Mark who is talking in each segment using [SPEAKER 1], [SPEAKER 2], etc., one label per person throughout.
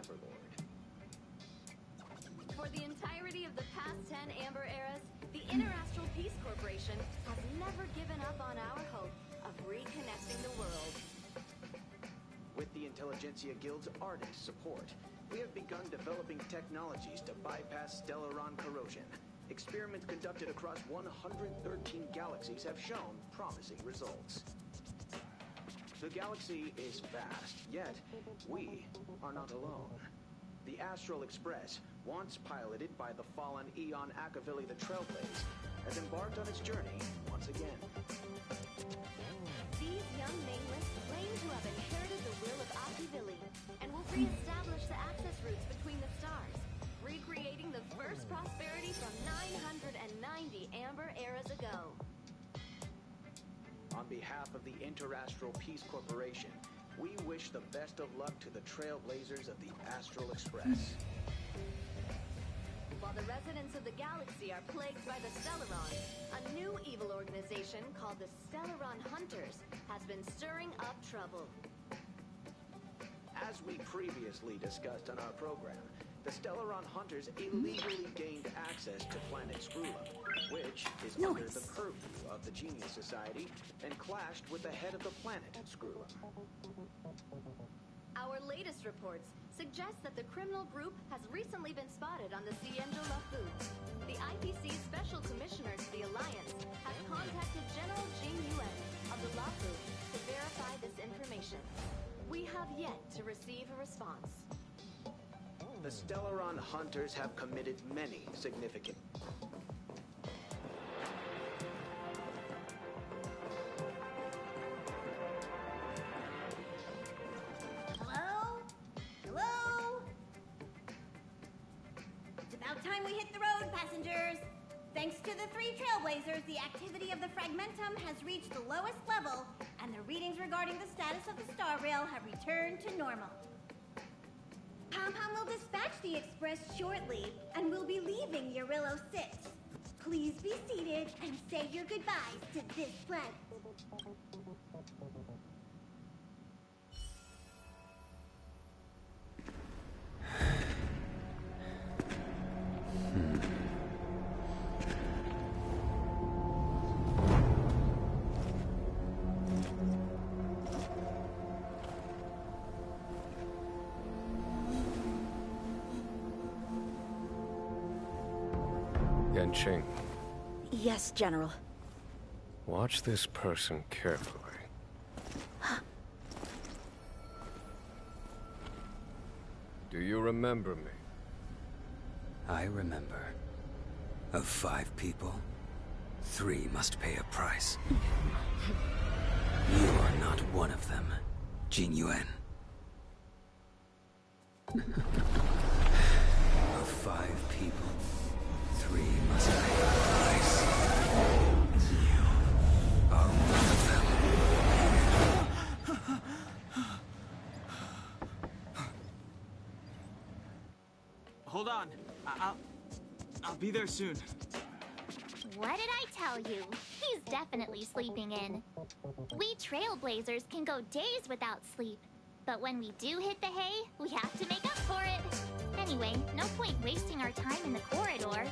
[SPEAKER 1] Amber Lord.
[SPEAKER 2] For the entirety of the past 10 Amber eras, the Interastral Peace Corporation has never given up on our hope of reconnecting the world.
[SPEAKER 1] With the Intelligentsia Guild's ardent support, we have begun developing technologies to bypass Stellaron corrosion. Experiments conducted across 113 galaxies have shown promising results. The galaxy is vast, yet we are not alone. The Astral Express, once piloted by the fallen Eon Akavili the Trailblaze, has embarked on its journey once again.
[SPEAKER 2] These young nameless claim to have inherited the will of Akavili and will re-establish the access routes between the stars, recreating the first prosperity from 990 Amber eras ago.
[SPEAKER 1] On behalf of the Interastral Peace Corporation, we wish the best of luck to the Trailblazers of the Astral Express.
[SPEAKER 2] While the residents of the galaxy are plagued by the Stellaron, a new evil organization called the Stellaron Hunters has been stirring up trouble.
[SPEAKER 1] As we previously discussed on our program, the Stellaron Hunters illegally gained access to planet Screwlum, which is under the purview of the Genius Society, and clashed with the head of the planet Screwlum.
[SPEAKER 2] Our latest reports suggest that the criminal group has recently been spotted on the Xianzhou Luofu. The IPC's Special Commissioner to the Alliance has contacted General Jing Yuan of the Luofu to verify this information. We have yet to receive a response.
[SPEAKER 1] The Stellaron Hunters have committed many significant...
[SPEAKER 3] Hello? Hello? It's about time we hit the road, passengers. Thanks to the 3 Trailblazers, the activity of the Fragmentum has reached the lowest level, and the readings regarding the status of the Star Rail have returned to normal. Pom-Pom will dispatch the Express shortly, and we'll be leaving Urillo 6. Please be seated and say your goodbyes to this planet.
[SPEAKER 4] Yanqing.
[SPEAKER 5] Yes, General.
[SPEAKER 4] Watch this person carefully. Do you remember me?
[SPEAKER 6] I remember. Of 5 people, 3 must pay a price. You are not one of them, Jing Yuan. Of 5 people, 3 must pay a price. You are one of them.
[SPEAKER 7] Hold on. I'll be there soon.
[SPEAKER 8] What did I tell you? He's definitely sleeping in. We Trailblazers can go days without sleep. But when we do hit the hay, we have to make up for it. Anyway, no point wasting our time in the corridor.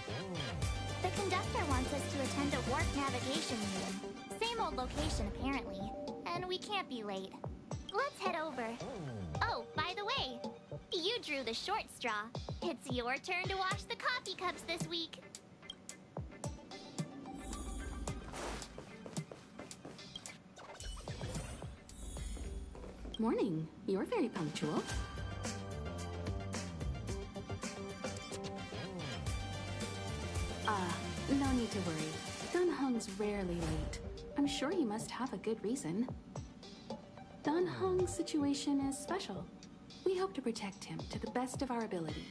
[SPEAKER 8] The conductor wants us to attend a warp navigation meeting. Same old location, apparently. And we can't be late. Let's head over. Oh, by the way, you drew the short straw. It's your turn to wash the coffee cups this week.
[SPEAKER 5] Morning. You're very punctual. No need to worry. Dun Heng's rarely late. I'm sure he must have a good reason. Dun Heng's situation is special. We hope to protect him to the best of our ability.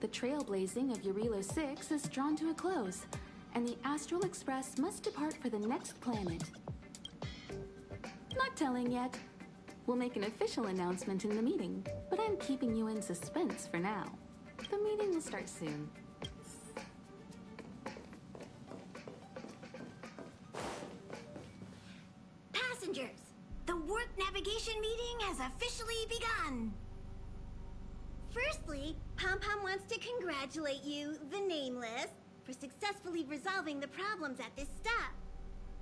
[SPEAKER 5] The trailblazing of Urillo 6 is drawn to a close, and the Astral Express must depart for the next planet. Not telling yet. We'll make an official announcement in the meeting, but I'm keeping you in suspense for now. The meeting will start soon.
[SPEAKER 3] Passengers, the warp navigation meeting has officially begun. Pom-Pom wants to congratulate you, the Nameless, for successfully resolving the problems at this stop.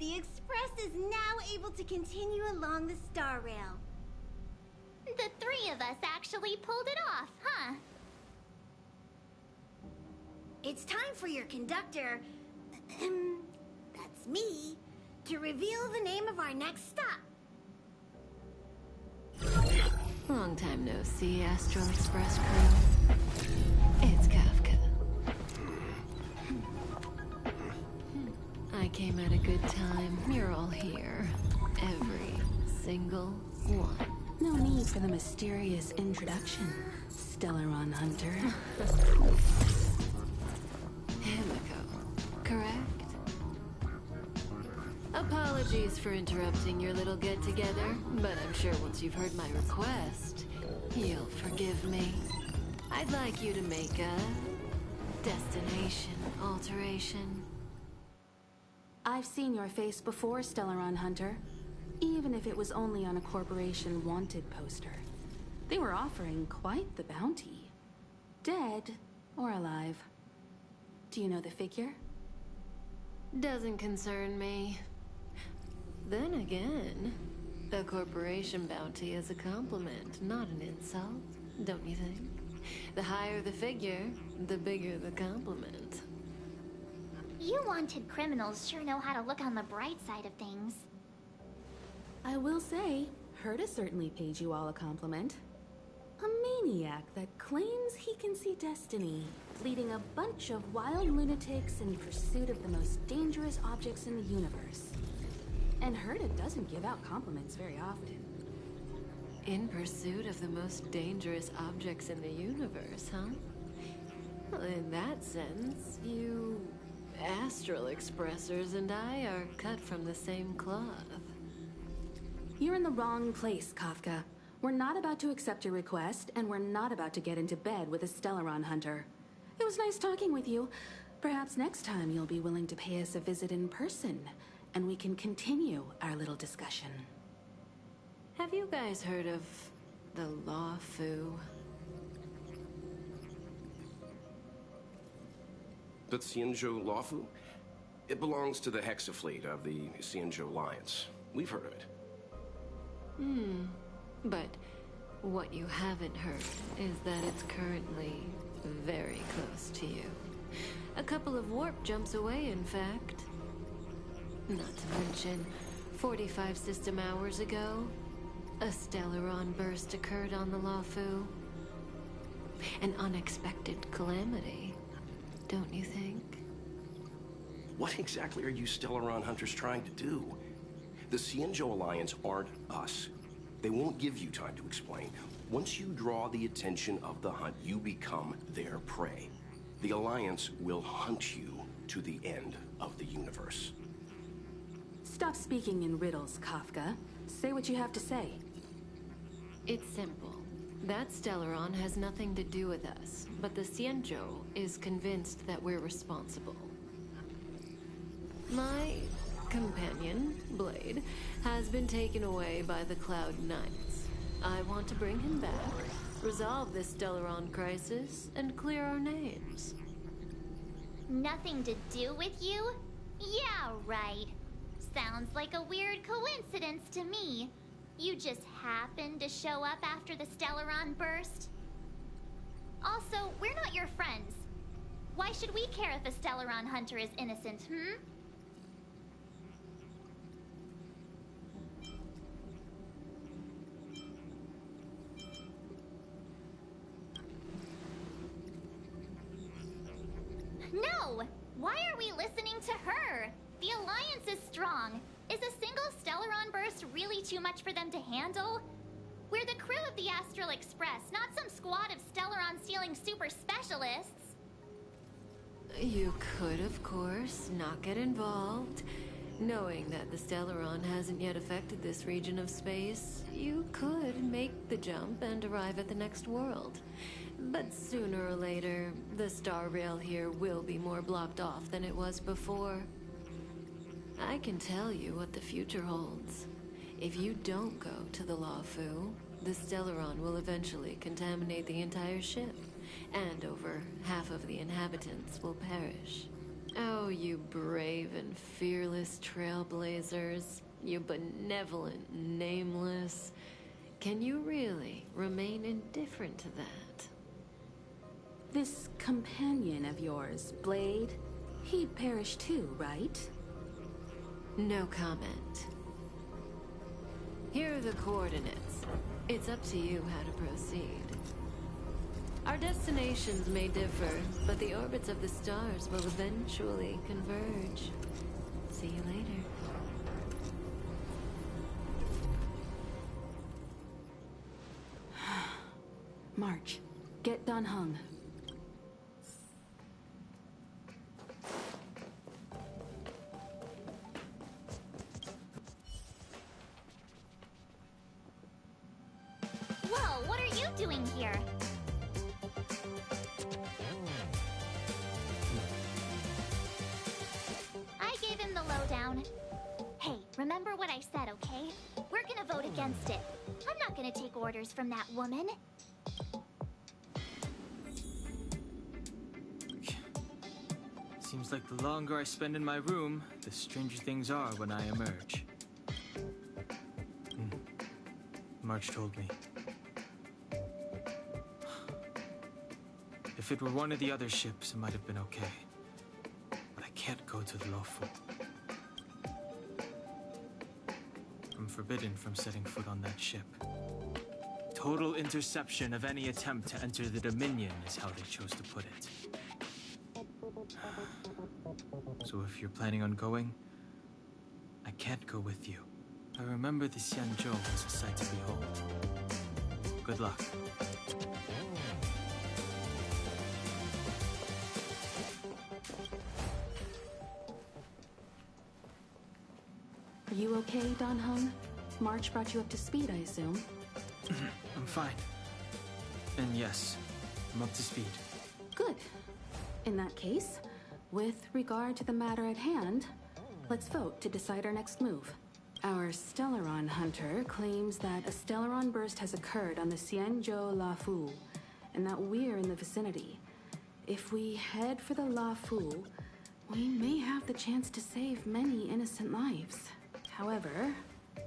[SPEAKER 3] The Express is now able to continue along the Star Rail.
[SPEAKER 8] The three of us actually pulled it off, huh?
[SPEAKER 3] It's time for your conductor, that's me, to reveal the name of our next stop.
[SPEAKER 9] Long time no see, Astral Express crew. It's Kafka. I came at a good time. You're all here. Every single one.
[SPEAKER 5] No need for the mysterious introduction, Stellaron Hunter.
[SPEAKER 9] Himiko, correct? Apologies for interrupting your little get-together, but I'm sure once you've heard my request, you'll forgive me. I'd like you to make a destination alteration.
[SPEAKER 5] I've seen your face before, Stellaron Hunter. Even if it was only on a corporation wanted poster. They were offering quite the bounty. Dead or alive. Do you know the figure?
[SPEAKER 9] Doesn't concern me. Then again, a corporation bounty is a compliment, not an insult, don't you think? The higher the figure, the bigger the compliment.
[SPEAKER 8] You wanted criminals sure know how to look on the bright side of things.
[SPEAKER 5] I will say, Herta certainly paid you all a compliment. A maniac that claims he can see destiny, leading a bunch of wild lunatics in pursuit of the most dangerous objects in the universe. And Herta doesn't give out compliments very often.
[SPEAKER 9] In pursuit of the most dangerous objects in the universe, huh? Well, in that sense, you Astral Expressers and I are cut from the same cloth.
[SPEAKER 5] You're in the wrong place, Kafka. We're not about to accept your request, and we're not about to get into bed with a Stellaron Hunter. It was nice talking with you. Perhaps next time you'll be willing to pay us a visit in person, and we can continue our little discussion.
[SPEAKER 9] Have you guys heard of the Luofu?
[SPEAKER 10] The Xianzhou Luofu? It belongs to the Hexafleet of the Xianzhou Alliance. We've heard of it.
[SPEAKER 9] But what you haven't heard is that it's currently very close to you. A couple of warp jumps away, in fact. Not to mention, 45 system hours ago, a Stellaron burst occurred on the Luofu. An unexpected calamity, don't you think?
[SPEAKER 10] What exactly are you Stellaron hunters trying to do? The Xianzhou Alliance aren't us. They won't give you time to explain. Once you draw the attention of the hunt, you become their prey. The Alliance will hunt you to the end of the universe.
[SPEAKER 5] Stop speaking in riddles, Kafka. Say what you have to say.
[SPEAKER 9] It's simple. That Stellaron has nothing to do with us, but the Xianzhou is convinced that we're responsible. My companion, Blade, has been taken away by the Cloud Knights. I want to bring him back, resolve this Stellaron crisis, and clear our names.
[SPEAKER 8] Nothing to do with you? Yeah, right. Sounds like a weird coincidence to me. You just happened to show up after the Stellaron burst? Also, we're not your friends. Why should we care if a Stellaron hunter is innocent, No! Why are we listening to her? The Alliance is strong. Is a single Stellaron burst really too much for them to handle? We're the crew of the Astral Express, not some squad of Stellaron-stealing super specialists.
[SPEAKER 9] You could, of course, not get involved. Knowing that the Stellaron hasn't yet affected this region of space, you could make the jump and arrive at the next world. But sooner or later, the star rail here will be more blocked off than it was before. I can tell you what the future holds. If you don't go to the Luofu, the Stellaron will eventually contaminate the entire ship, and over half of the inhabitants will perish. Oh, you brave and fearless trailblazers. You benevolent nameless. Can you really remain indifferent to that?
[SPEAKER 5] This companion of yours, Blade, he'd perish too, right?
[SPEAKER 9] No comment. Here are the coordinates. It's up to you how to proceed. Our destinations may differ, but the orbits of the stars will eventually converge. See you later.
[SPEAKER 5] March, get Dan Heng.
[SPEAKER 8] Whoa, what are you doing here? I gave him the lowdown. Hey, remember what I said, okay? We're gonna vote against it. I'm not gonna take orders from that woman.
[SPEAKER 7] Seems like the longer I spend in my room, the stranger things are when I emerge. March told me. If it were one of the other ships, it might have been okay. But I can't go to the Luofu. I'm forbidden from setting foot on that ship. Total interception of any attempt to enter the Dominion is how they chose to put it. So if you're planning on going, I can't go with you. I remember the Xianzhou was a sight to behold. Good luck.
[SPEAKER 5] Are you okay, Dan Heng? March brought you up to speed, I assume.
[SPEAKER 7] I'm fine. And yes, I'm up to speed.
[SPEAKER 5] Good. In that case, with regard to the matter at hand, let's vote to decide our next move. Our Stellaron hunter claims that a Stellaron burst has occurred on the Xianzhou Luofu, and that we're in the vicinity. If we head for the Luofu, we may have the chance to save many innocent lives. However,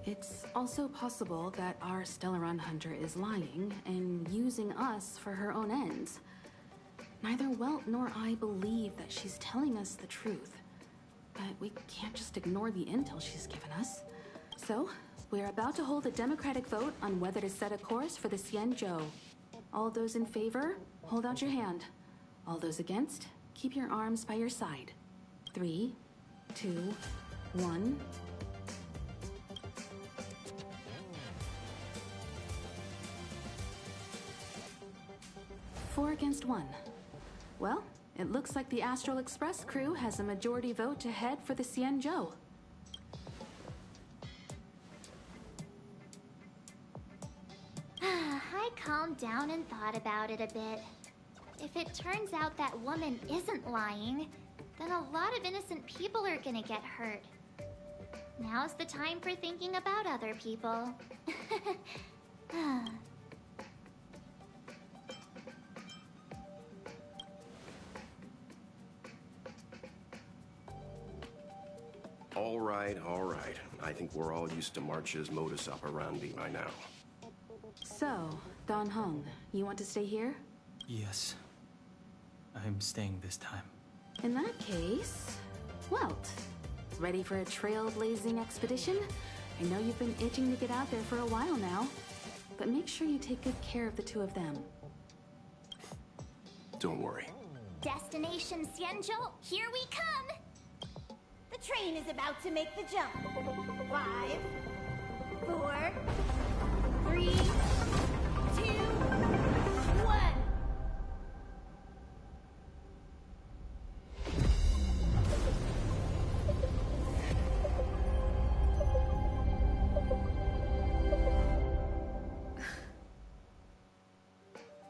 [SPEAKER 5] it's also possible that our Stellaron hunter is lying and using us for her own ends. Neither Welt nor I believe that she's telling us the truth, but we can't just ignore the intel she's given us. So, we're about to hold a democratic vote on whether to set a course for the Xianzhou. All those in favor, hold out your hand. All those against, keep your arms by your side. 3, 2, 1... 4 against 1. Well, it looks like the Astral Express crew has a majority vote to head for the Xianzhou.
[SPEAKER 8] I calmed down and thought about it a bit. If it turns out that woman isn't lying, then a lot of innocent people are gonna get hurt. Now's the time for thinking about other people.
[SPEAKER 10] All right. I think we're all used to March's modus operandi by now.
[SPEAKER 5] So, Dan Heng, you want to stay here?
[SPEAKER 7] Yes. I'm staying this time.
[SPEAKER 5] In that case, Welt, ready for a trailblazing expedition? I know you've been itching to get out there for a while now, but make sure you take good care of the two of them.
[SPEAKER 10] Don't worry.
[SPEAKER 8] Destination Xianzhou, here we come!
[SPEAKER 3] The train is about to make the jump. 5, 4, 3, 2, 1.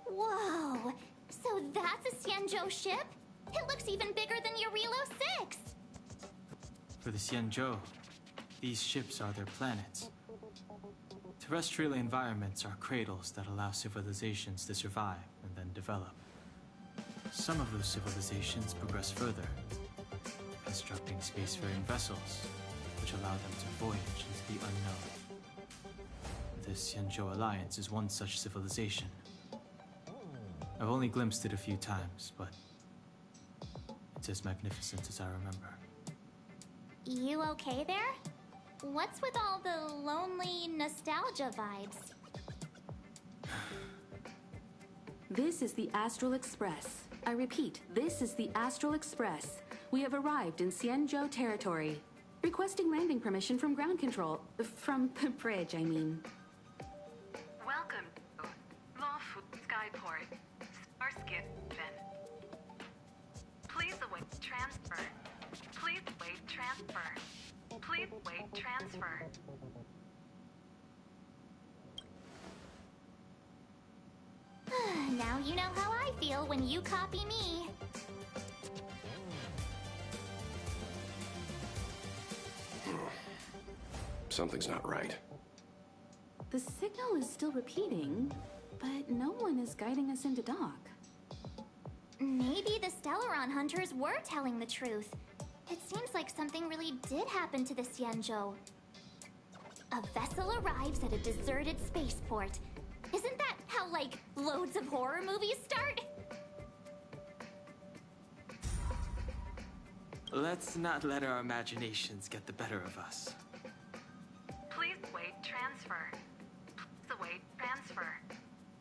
[SPEAKER 8] Whoa! So that's a Xianzhou ship? It looks even bigger than Eurilo 6!
[SPEAKER 7] For the Xianzhou, these ships are their planets. To Terrestrial environments are cradles that allow civilizations to survive and then develop. Some of those civilizations progress further, constructing spacefaring vessels, which allow them to voyage into the unknown. The Xianzhou Alliance is one such civilization. I've only glimpsed it a few times, but it's as magnificent as I remember.
[SPEAKER 8] You okay there? What's with all the lonely nostalgia vibes?
[SPEAKER 5] This is the Astral Express. I repeat, this is the Astral Express. We have arrived in Xianzhou territory. Requesting landing permission from ground control. From the bridge, I mean.
[SPEAKER 11] Welcome to Luofu Skyport. Starskin. Please await transfer. Please wait transfer. Please wait transfer.
[SPEAKER 8] Now you know how I feel when you copy me.
[SPEAKER 10] Something's not right.
[SPEAKER 5] The signal is still repeating, but no one is guiding us into dock.
[SPEAKER 8] Maybe the Stellaron hunters were telling the truth. It seems like something really did happen to the Xianzhou. A vessel arrives at a deserted spaceport. Isn't that how, like, loads of horror movies start?
[SPEAKER 7] Let's not let our imaginations get the better of us.
[SPEAKER 11] Please wait transfer. Please await transfer.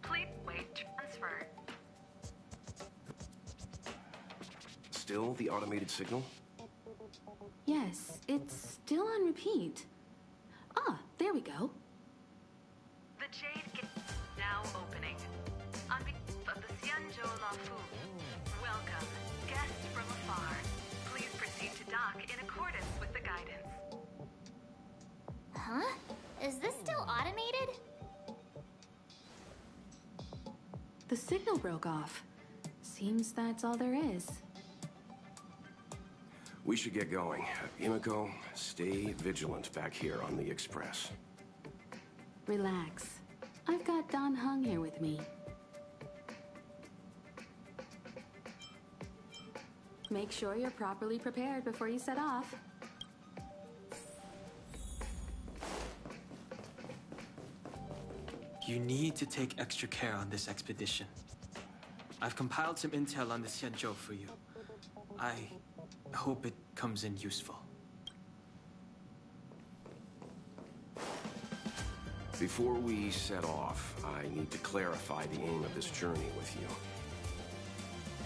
[SPEAKER 11] Please wait transfer.
[SPEAKER 10] Still the automated signal?
[SPEAKER 5] Yes, it's still on repeat. Ah, there we go.
[SPEAKER 11] The Jade Gate now opening. On behalf of the Xianzhou Luofu, welcome, guests from afar. Please proceed to dock in accordance with the guidance.
[SPEAKER 8] Huh? Is this still automated?
[SPEAKER 5] The signal broke off. Seems that's all there is.
[SPEAKER 10] We should get going. Imiko, stay vigilant back here on the Express.
[SPEAKER 5] Relax. I've got Dan Heng here with me. Make sure you're properly prepared before you set off.
[SPEAKER 7] You need to take extra care on this expedition. I've compiled some intel on the Xianzhou for you. I hope it comes in useful.
[SPEAKER 10] Before we set off, I need to clarify the aim of this journey with you.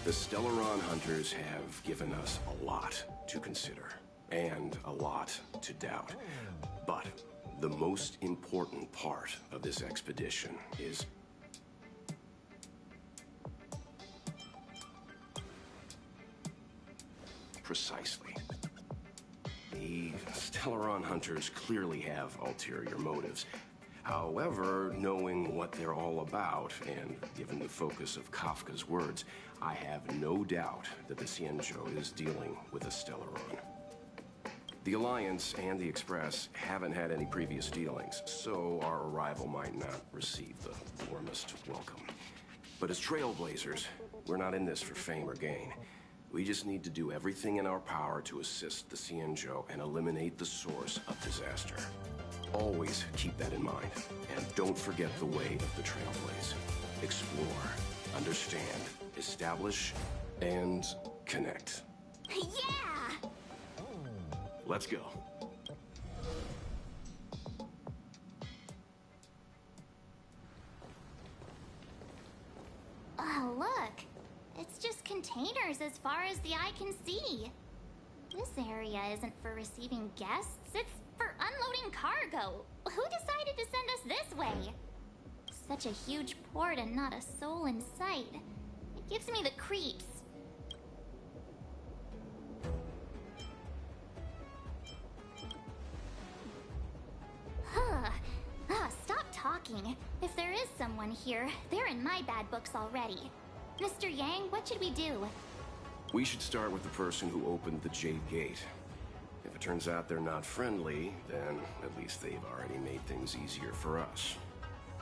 [SPEAKER 10] The Stellaron hunters have given us a lot to consider, and a lot to doubt. But the most important part of this expedition is... precisely. The Stellaron hunters clearly have ulterior motives. However, knowing what they're all about, and given the focus of Kafka's words, I have no doubt that the Xianzhou is dealing with a Stellaron. The Alliance and the Express haven't had any previous dealings, so our arrival might not receive the warmest welcome. But as trailblazers, we're not in this for fame or gain. We just need to do everything in our power to assist the Xianzhou and eliminate the source of disaster. Always keep that in mind, and don't forget the way of the Trailblaze. Explore, understand, establish, and connect.
[SPEAKER 8] Yeah!
[SPEAKER 10] Let's go.
[SPEAKER 8] Oh, look. It's just containers as far as the eye can see. This area isn't for receiving guests, it's for unloading cargo. Who decided to send us this way? Such a huge port and not a soul in sight. It gives me the creeps. Stop talking. If there is someone here, they're in my bad books already. Mr. Yang, what should we do?
[SPEAKER 10] We should start with the person who opened the Jade Gate. If it turns out they're not friendly, then at least they've already made things easier for us.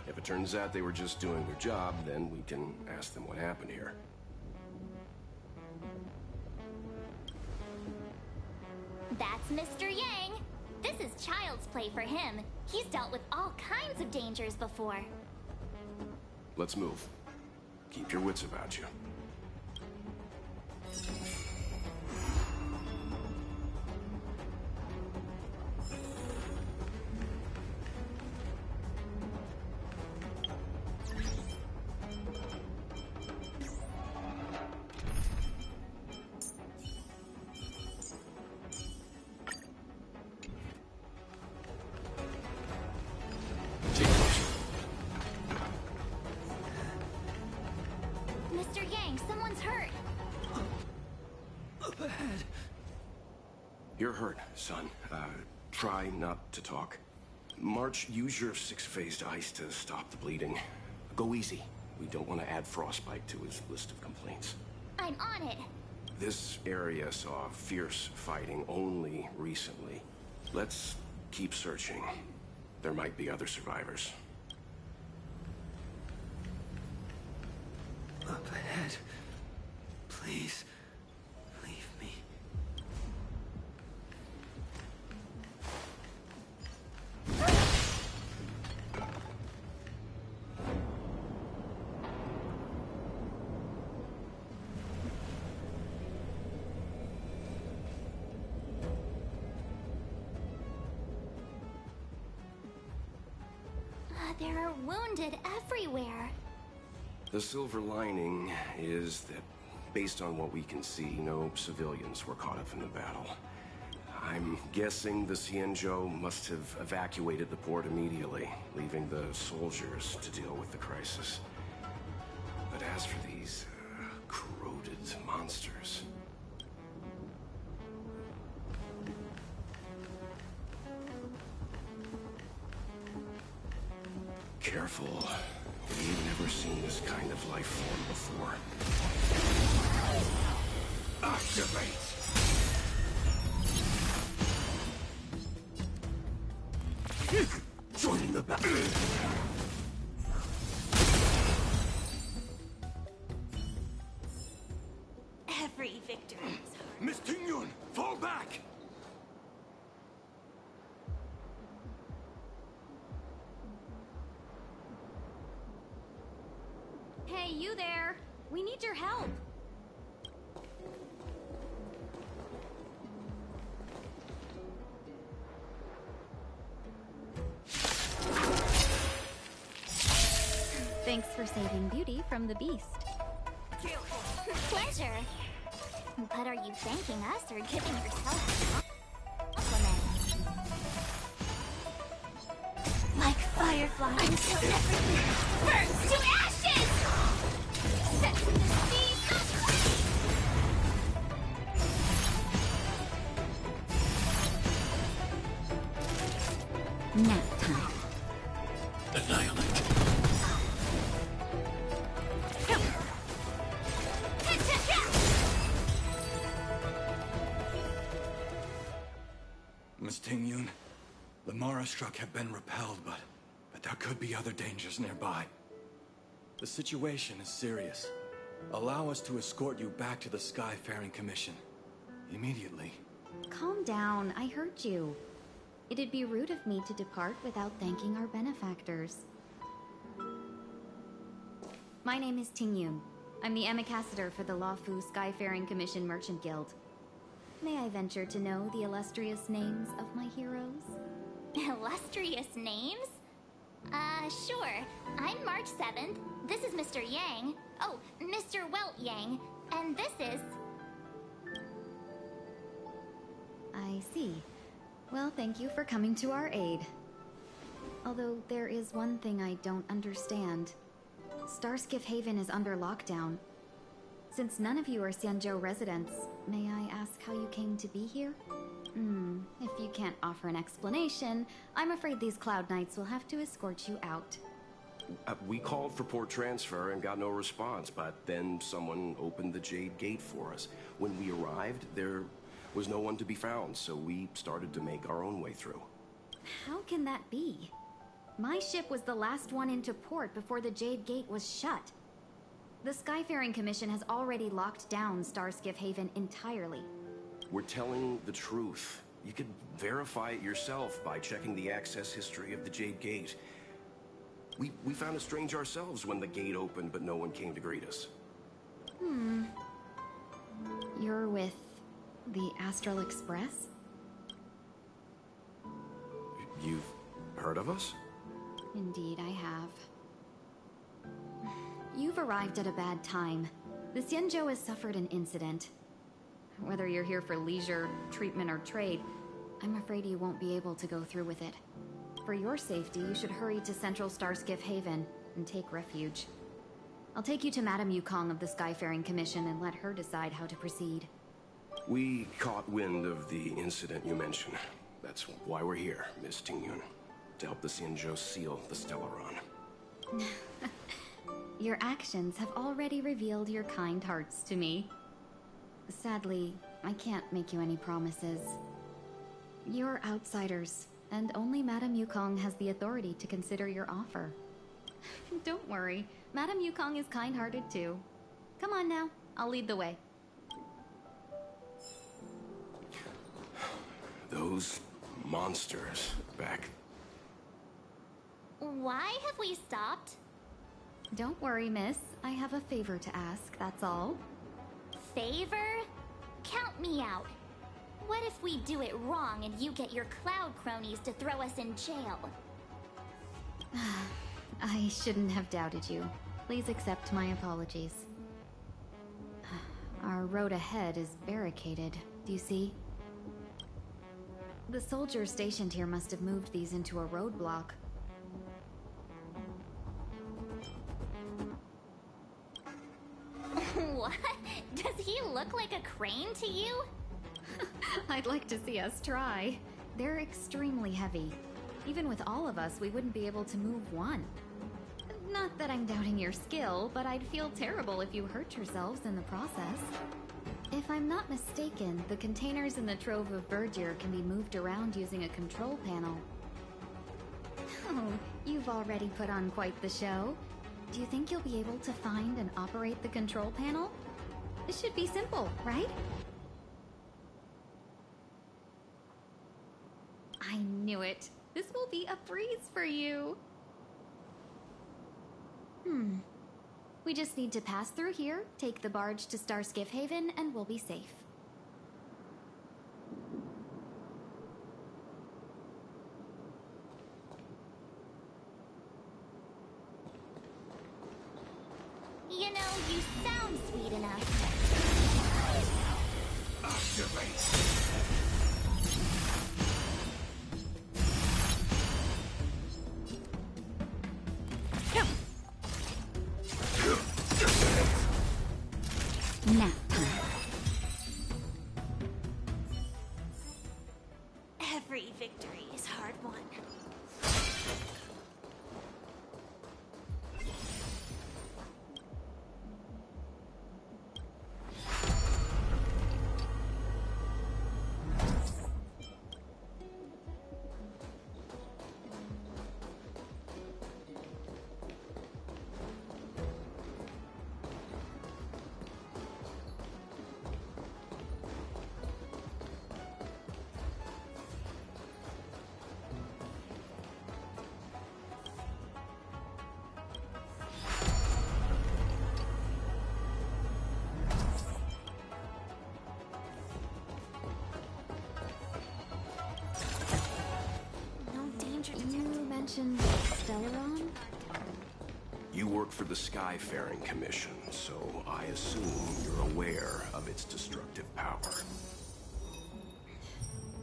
[SPEAKER 10] If it turns out they were just doing their job, then we can ask them what happened here.
[SPEAKER 8] That's Mr. Yang. This is child's play for him. He's dealt with all kinds of dangers before.
[SPEAKER 10] Let's move. Keep your wits about you.
[SPEAKER 8] Mr. Yang, someone's hurt.
[SPEAKER 6] Up ahead.
[SPEAKER 10] You're hurt, son. Try not to talk. March, use your 6-phased ice to stop the bleeding. Go easy. We don't want to add frostbite to his list of complaints.
[SPEAKER 8] I'm on it.
[SPEAKER 10] This area saw fierce fighting only recently. Let's keep searching. There might be other survivors.
[SPEAKER 6] Up ahead. Please, leave me.
[SPEAKER 8] There are wounded everywhere.
[SPEAKER 10] The silver lining is that, based on what we can see, no civilians were caught up in the battle. I'm guessing the Xianzhou must have evacuated the port immediately, leaving the soldiers to deal with the crisis. But as for these corroded monsters... Careful. We've never seen this kind of life form before. Activate! Join the battle!
[SPEAKER 3] Every victory is hard.
[SPEAKER 10] Miss Tingyun, fall back!
[SPEAKER 2] Hey, you there! We need your help! Thanks for saving Beauty from the beast.
[SPEAKER 8] Pleasure. But are you thanking us or giving yourself a compliment?
[SPEAKER 3] Like fireflies.
[SPEAKER 8] Until everything burns to ashes! Set to the seas of flame!
[SPEAKER 3] Nap time.
[SPEAKER 6] Annihilate. Miss Tingyun, the Mara struck have been repelled, but there could be other dangers nearby. The situation is serious. Allow us to escort you back to the Skyfaring Commission. Immediately.
[SPEAKER 2] Calm down, I heard you. It'd be rude of me to depart without thanking our benefactors. My name is Tingyun. I'm the ambassador for the Luofu Skyfaring Commission Merchant Guild. May I venture to know the illustrious names of my heroes?
[SPEAKER 8] Illustrious names? Sure. I'm March 7th. This is Mr. Yang. Oh, Mr. Welt Yang. And this is...
[SPEAKER 2] I see. Well, thank you for coming to our aid. Although there is one thing I don't understand. Starskiff Haven is under lockdown. Since none of you are Xianzhou residents, may I ask how you came to be here? If you can't offer an explanation, I'm afraid these Cloud Knights will have to escort you out.
[SPEAKER 10] We called for port transfer and got no response, but then someone opened the Jade Gate for us. When we arrived, there was no one to be found, so we started to make our own way through.
[SPEAKER 2] How can that be? My ship was the last one into port before the Jade Gate was shut. The Skyfaring Commission has already locked down Starskiff Haven entirely.
[SPEAKER 10] We're telling the truth. You could verify it yourself by checking the access history of the Jade Gate. We found it strange ourselves when the gate opened, but no one came to greet us.
[SPEAKER 2] You're with the Astral Express?
[SPEAKER 10] You've heard of us?
[SPEAKER 2] Indeed, I have. You've arrived at a bad time. The Xianzhou has suffered an incident. Whether you're here for leisure, treatment, or trade, I'm afraid you won't be able to go through with it. For your safety, you should hurry to Central Starskiff Haven and take refuge. I'll take you to Madame Yukong of the Skyfaring Commission and let her decide how to proceed.
[SPEAKER 10] We caught wind of the incident you mentioned. That's why we're here, Miss Tingyun. To help the Xianzhou seal the Stellaron.
[SPEAKER 2] Your actions have already revealed your kind hearts to me. Sadly, I can't make you any promises. You're outsiders, and only Madame Yukong has the authority to consider your offer. Don't worry, Madame Yukong is kind-hearted too. Come on now, I'll lead the way.
[SPEAKER 10] Those monsters back.
[SPEAKER 8] Why have we stopped?
[SPEAKER 2] Don't worry, miss. I have a favor to ask, that's all.
[SPEAKER 8] Favor? Count me out. What if we do it wrong and you get your cloud cronies to throw us in jail?
[SPEAKER 2] I shouldn't have doubted you. Please accept my apologies. Our road ahead is barricaded, do you see? The soldiers stationed here must have moved these into a roadblock.
[SPEAKER 8] What? Does he look like a crane to you?
[SPEAKER 2] I'd like to see us try. They're extremely heavy. Even with all of us, we wouldn't be able to move one. Not that I'm doubting your skill, but I'd feel terrible if you hurt yourselves in the process. If I'm not mistaken, the containers in the Trove of Verdure can be moved around using a control panel. Oh, you've already put on quite the show. Do you think you'll be able to find and operate the control panel? This should be simple, right? I knew it. This will be a breeze for you. We just need to pass through here, take the barge to Starskiff Haven, and we'll be safe.
[SPEAKER 8] You know, you sound sweet enough.
[SPEAKER 10] Activate.
[SPEAKER 2] Nap time.
[SPEAKER 3] Every victory is hard won.
[SPEAKER 2] You mentioned Stellaron?
[SPEAKER 10] You work for the Skyfaring Commission, so I assume you're aware of its destructive power.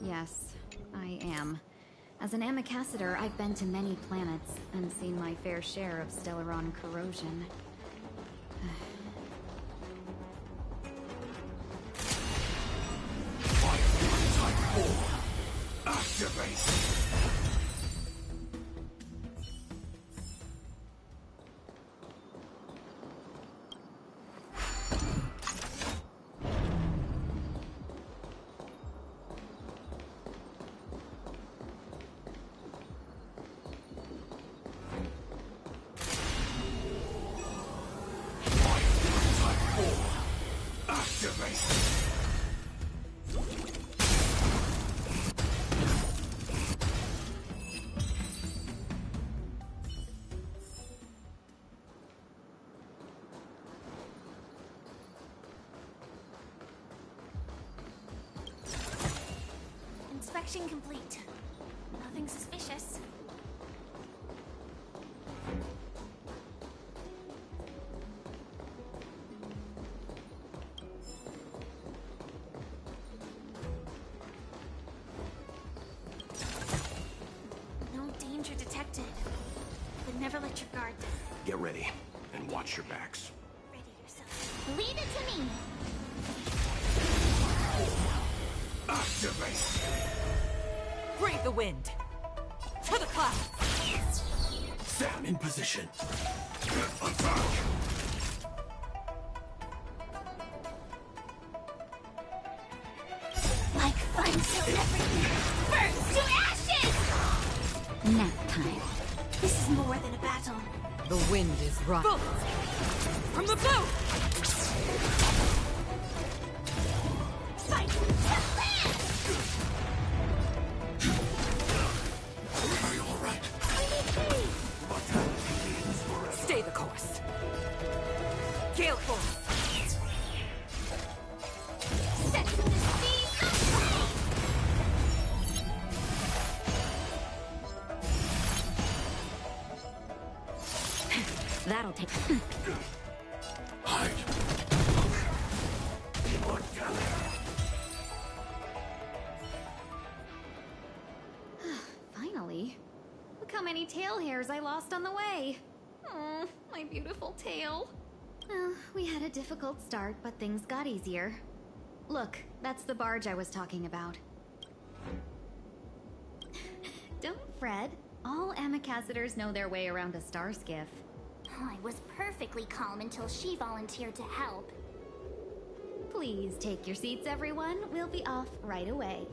[SPEAKER 2] Yes, I am. As an Amicassador, I've been to many planets and seen my fair share of Stellaron corrosion.
[SPEAKER 10] Type 4. Activate.
[SPEAKER 3] Inspection complete. Nothing suspicious. No danger detected. But never let your guard down.
[SPEAKER 10] Get ready, and watch your backs.
[SPEAKER 3] Ready yourself.
[SPEAKER 8] Leave it to me.
[SPEAKER 10] Activate!
[SPEAKER 12] Breathe the wind. To the clouds.
[SPEAKER 10] Stand in position. Attack!
[SPEAKER 3] Like fun till everything burns to ashes! Nap time. This is more than a battle.
[SPEAKER 12] The wind is right. From the boat!
[SPEAKER 3] Fight to land!
[SPEAKER 10] Are you alright?
[SPEAKER 12] Stay the course. Gale force.
[SPEAKER 3] Set the speed of
[SPEAKER 12] flame! That'll take...
[SPEAKER 10] Hide. What gather?
[SPEAKER 2] Finally. Look how many tail hairs I lost on the way. Oh, my beautiful tail. Well, we had a difficult start, but things got easier. Look, that's the barge I was talking about. Don't fret. All Amicassadors know their way around a star skiff.
[SPEAKER 8] I was perfectly calm until she volunteered to help.
[SPEAKER 2] Please take your seats, everyone. We'll be off right away.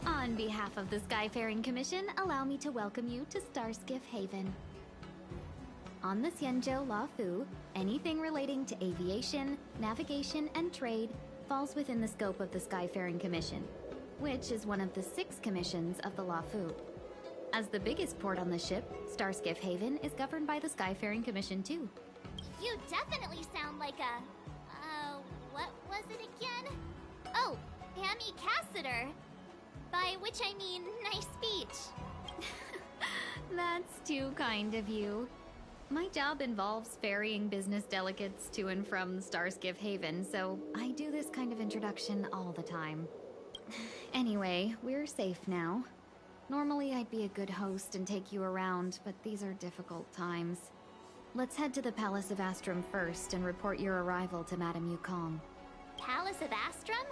[SPEAKER 2] On behalf of the Skyfaring Commission, allow me to welcome you to Starskiff Haven. On the Xianzhou Luofu, anything relating to aviation, navigation, and trade falls within the scope of the Skyfaring Commission, which is one of the 6 commissions of the Luofu. As the biggest port on the ship, Starskiff Haven is governed by the Skyfaring Commission too.
[SPEAKER 8] You definitely sound like a... what was it again? Oh, Amicassador. By which I mean, nice speech.
[SPEAKER 2] That's too kind of you. My job involves ferrying business delegates to and from Starskiff Haven, so I do this kind of introduction all the time. Anyway, we're safe now. Normally I'd be a good host and take you around, but these are difficult times. Let's head to the Palace of Astrum first and report your arrival to Madame Yukong.
[SPEAKER 8] Palace of Astrum?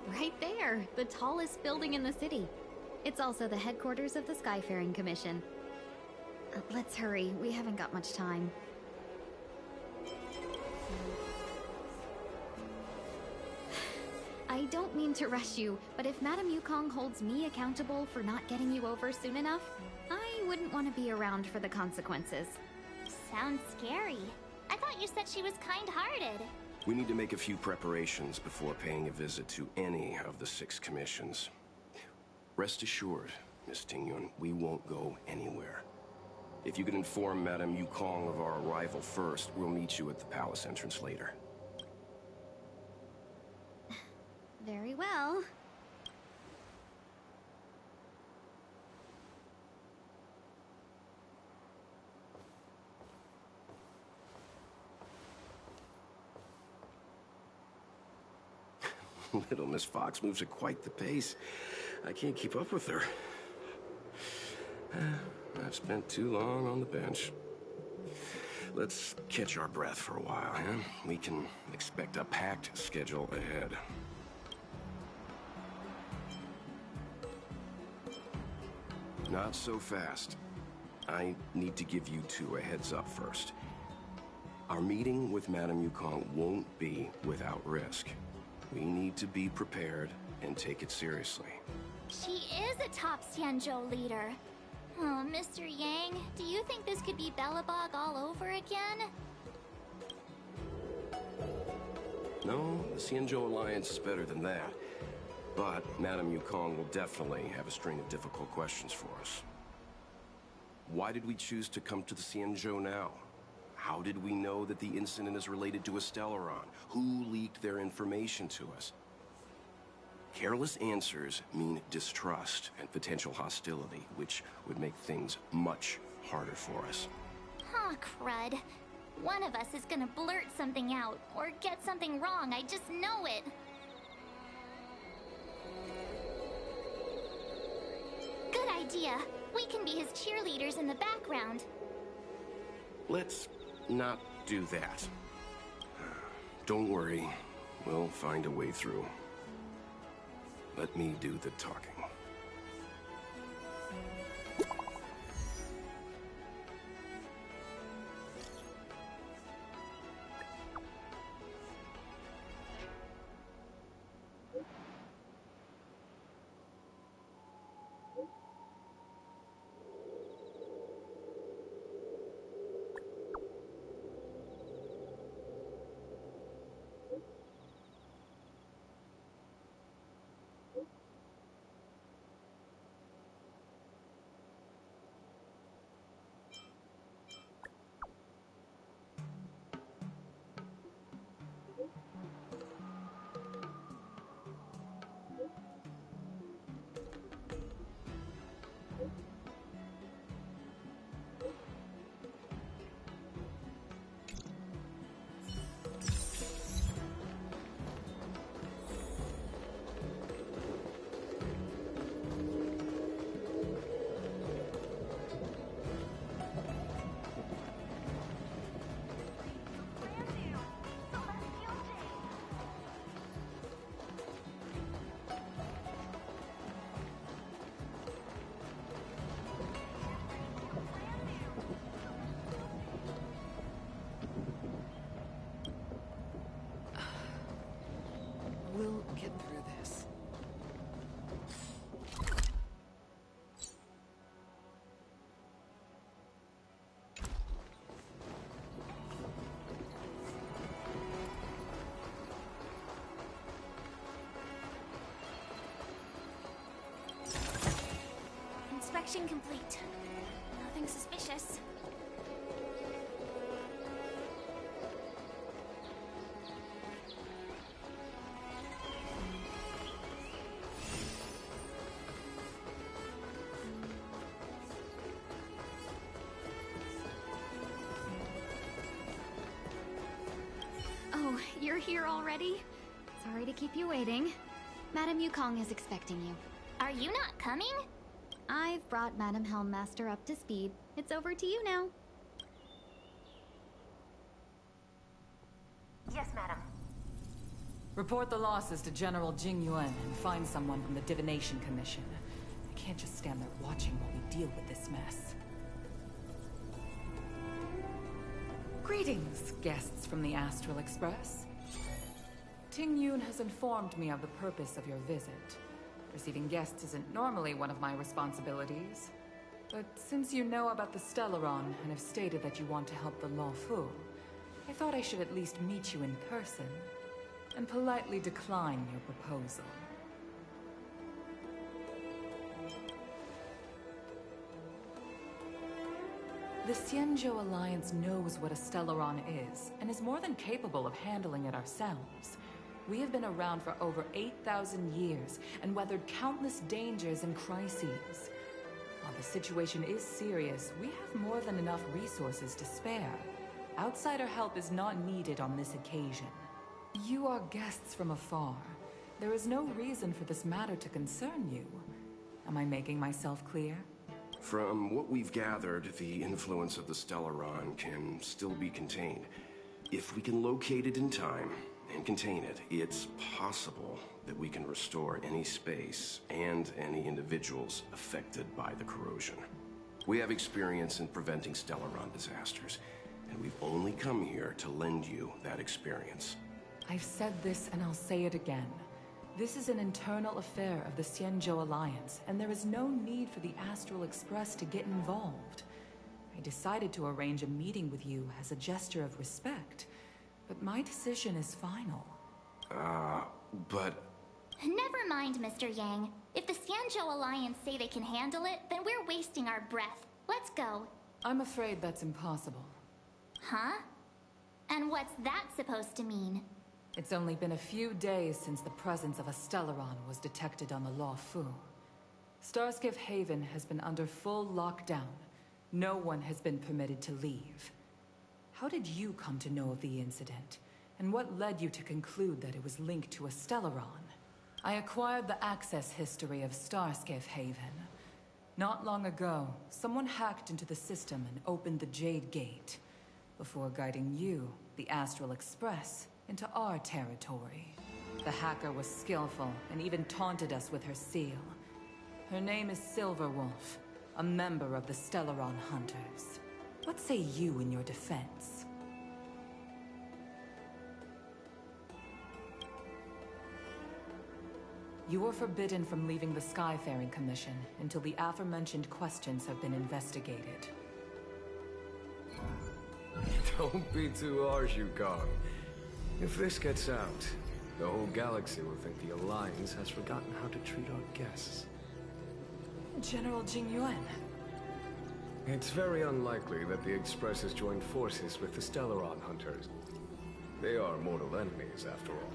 [SPEAKER 2] Right there, the tallest building in the city. It's also the headquarters of the Skyfaring Commission. Let's hurry, we haven't got much time. I don't mean to rush you, but if Madame Yukong holds me accountable for not getting you over soon enough, I wouldn't want to be around for the consequences.
[SPEAKER 8] Sounds scary. I thought you said she was kind-hearted.
[SPEAKER 10] We need to make a few preparations before paying a visit to any of the 6 commissions. Rest assured, Miss Tingyun, we won't go anywhere. If you could inform Madame Yukong of our arrival first, we'll meet you at the palace entrance later.
[SPEAKER 2] Very well.
[SPEAKER 10] Little Miss Fox moves at quite the pace. I can't keep up with her. I've spent too long on the bench. Let's catch our breath for a while, huh? We can expect a packed schedule ahead. Not so fast. I need to give you 2 a heads up first. Our meeting with Madame Yukong won't be without risk. We need to be prepared and take it seriously.
[SPEAKER 8] She is a top Xianzhou leader. Oh, Mr. Yang, do you think this could be Belobog all over again?
[SPEAKER 10] No, the Xianzhou Alliance is better than that. But Madame Yukong will definitely have a string of difficult questions for us. Why did we choose to come to the Xianzhou now? How did we know that the incident is related to a Stellaron? Who leaked their information to us? Careless answers mean distrust and potential hostility, which would make things much harder for us.
[SPEAKER 8] Huh, crud. One of us is gonna blurt something out, or get something wrong, I just know it. Good idea. We can be his cheerleaders in the background.
[SPEAKER 10] Let's not do that. Don't worry, we'll find a way through. Let me do the talking.
[SPEAKER 12] We'll get through this.
[SPEAKER 8] Inspection complete. Nothing suspicious.
[SPEAKER 2] Oh, you're here already? Sorry to keep you waiting. Madame Yukong is expecting you.
[SPEAKER 8] Are you not coming?
[SPEAKER 2] I've brought Madame Helmmaster up to speed. It's over to you now.
[SPEAKER 11] Yes, madam.
[SPEAKER 12] Report the losses to General Jing Yuan and find someone from the Divination Commission. I can't just stand there watching while we deal with this mess. Greetings, guests from the Astral Express. Ting Yun has informed me of the purpose of your visit. Receiving guests isn't normally one of my responsibilities. But since you know about the Stellaron and have stated that you want to help the Luofu, I thought I should at least meet you in person and politely decline your proposal. The Xianzhou Alliance knows what a Stellaron is, and is more than capable of handling it ourselves. We have been around for over 8,000 years, and weathered countless dangers and crises. While the situation is serious, we have more than enough resources to spare. Outsider help is not needed on this occasion. You are guests from afar. There is no reason for this matter to concern you. Am I making myself clear?
[SPEAKER 10] From what we've gathered, the influence of the Stellaron can still be contained. If we can locate it in time and contain it, it's possible that we can restore any space and any individuals affected by the corrosion. We have experience in preventing Stellaron disasters, and we've only come here to lend you that experience.
[SPEAKER 12] I've said this and I'll say it again. This is an internal affair of the Xianzhou Alliance, and there is no need for the Astral Express to get involved. I decided to arrange a meeting with you as a gesture of respect, but my decision is final.
[SPEAKER 10] But...
[SPEAKER 8] Never mind, Mr. Yang. If the Xianzhou Alliance say they can handle it, then we're wasting our breath. Let's go.
[SPEAKER 12] I'm afraid that's impossible.
[SPEAKER 8] Huh? And what's that supposed to mean?
[SPEAKER 12] It's only been a few days since the presence of a Stellaron was detected on the Luofu. Starskiff Haven has been under full lockdown. No one has been permitted to leave. How did you come to know of the incident? And what led you to conclude that it was linked to a Stellaron? I acquired the access history of Starskiff Haven. Not long ago, someone hacked into the system and opened the Jade Gate, before guiding you, the Astral Express, into our territory. The hacker was skillful and even taunted us with her seal. Her name is Silverwolf, a member of the Stellaron Hunters. What say you in your defense? You are forbidden from leaving the Skyfaring Commission until the aforementioned questions have been investigated.
[SPEAKER 4] Don't be too harsh, Yukon. If this gets out, the whole galaxy will think the Alliance has forgotten how to treat our guests.
[SPEAKER 12] General Jingyuan.
[SPEAKER 4] It's very unlikely that the Express has joined forces with the Stellaron Hunters. They are mortal enemies, after all.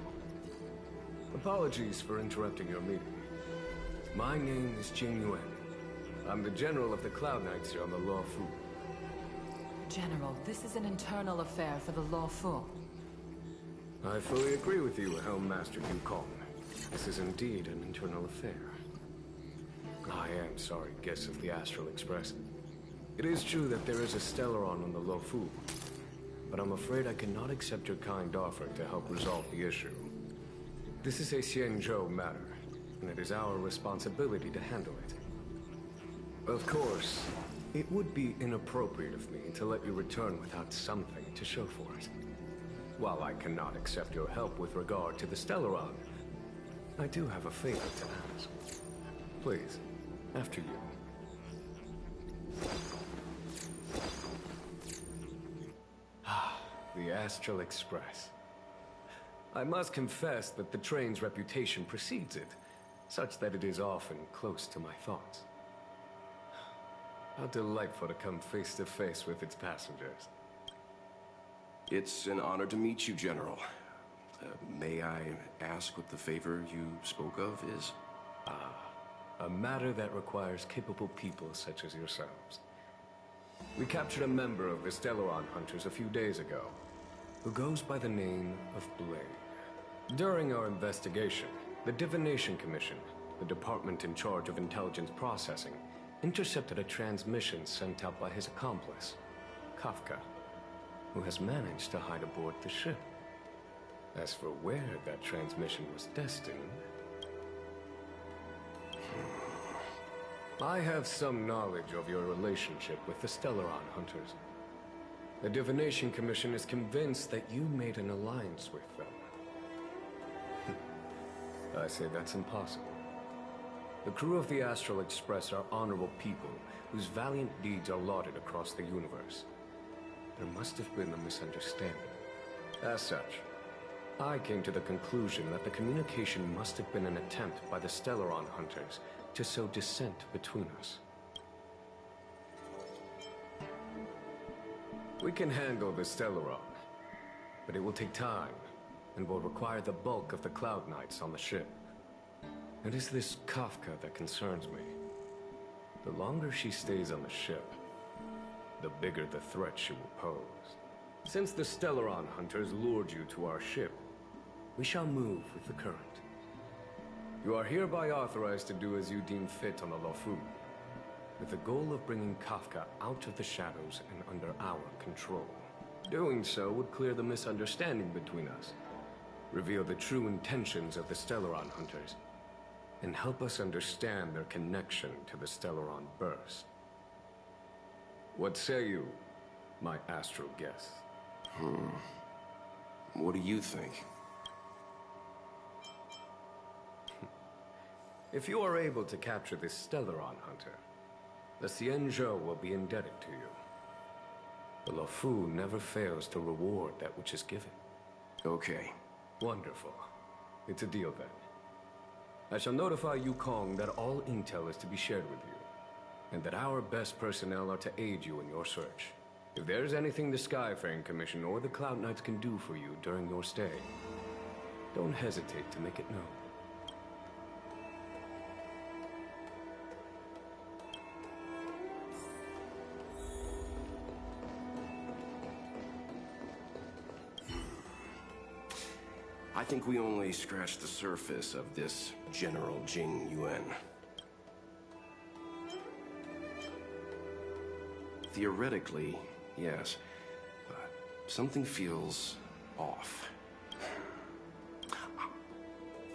[SPEAKER 4] Apologies for interrupting your meeting. My name is Jingyuan. I'm the General of the Cloud Knights here on the Luofu.
[SPEAKER 12] General, this is an internal affair for the Luofu.
[SPEAKER 4] I fully agree with you, Helm Master Yukon. This is indeed an internal affair. I am sorry, guests of the Astral Express. It is true that there is a Stellaron on the Luofu, but I'm afraid I cannot accept your kind offering to help resolve the issue. This is a Xianzhou matter, and it is our responsibility to handle it. Of course, it would be inappropriate of me to let you return without something to show for it. While I cannot accept your help with regard to the Stellaron, I do have a favor to ask. Please, after you. The Astral Express. I must confess that the train's reputation precedes it, such that it is often close to my thoughts. How delightful to come face to face with its passengers.
[SPEAKER 10] It's an honor to meet you, General. May I ask what the favor you spoke of is?
[SPEAKER 4] A matter that requires capable people such as yourselves. We captured a member of the Stellaron Hunters a few days ago, who goes by the name of Blade. During our investigation, the Divination Commission, the department in charge of intelligence processing, intercepted a transmission sent out by his accomplice, Kafka, who has managed to hide aboard the ship. As for where that transmission was destined, I have some knowledge of your relationship with the Stellaron Hunters. The Divination Commission is convinced that you made an alliance with them. I say that's impossible. The crew of the Astral Express are honorable people whose valiant deeds are lauded across the universe. There must have been a misunderstanding. As such, I came to the conclusion that the communication must have been an attempt by the Stellaron hunters to sow dissent between us. We can handle the Stellaron, but it will take time and will require the bulk of the Cloud Knights on the ship. It is this Kafka that concerns me. The longer she stays on the ship, the bigger the threat she will pose. Since the Stellaron hunters lured you to our ship, we shall move with the current. You are hereby authorized to do as you deem fit on the Luofu, with the goal of bringing Kafka out of the shadows and under our control. Doing so would clear the misunderstanding between us, reveal the true intentions of the Stellaron hunters, and help us understand their connection to the Stellaron burst. What say you, my astral guest?
[SPEAKER 10] What do you think?
[SPEAKER 4] If you are able to capture this Stellaron hunter, the Xianzhou will be indebted to you. The Luofu never fails to reward that which is given.
[SPEAKER 10] Okay.
[SPEAKER 4] Wonderful. It's a deal then. I shall notify Yukong that all intel is to be shared with you, and that our best personnel are to aid you in your search. If there is anything the Skyfaring Commission or the Cloud Knights can do for you during your stay, don't hesitate to make it known.
[SPEAKER 10] I think we only scratched the surface of this General Jing Yuan. Theoretically, yes, but something feels off.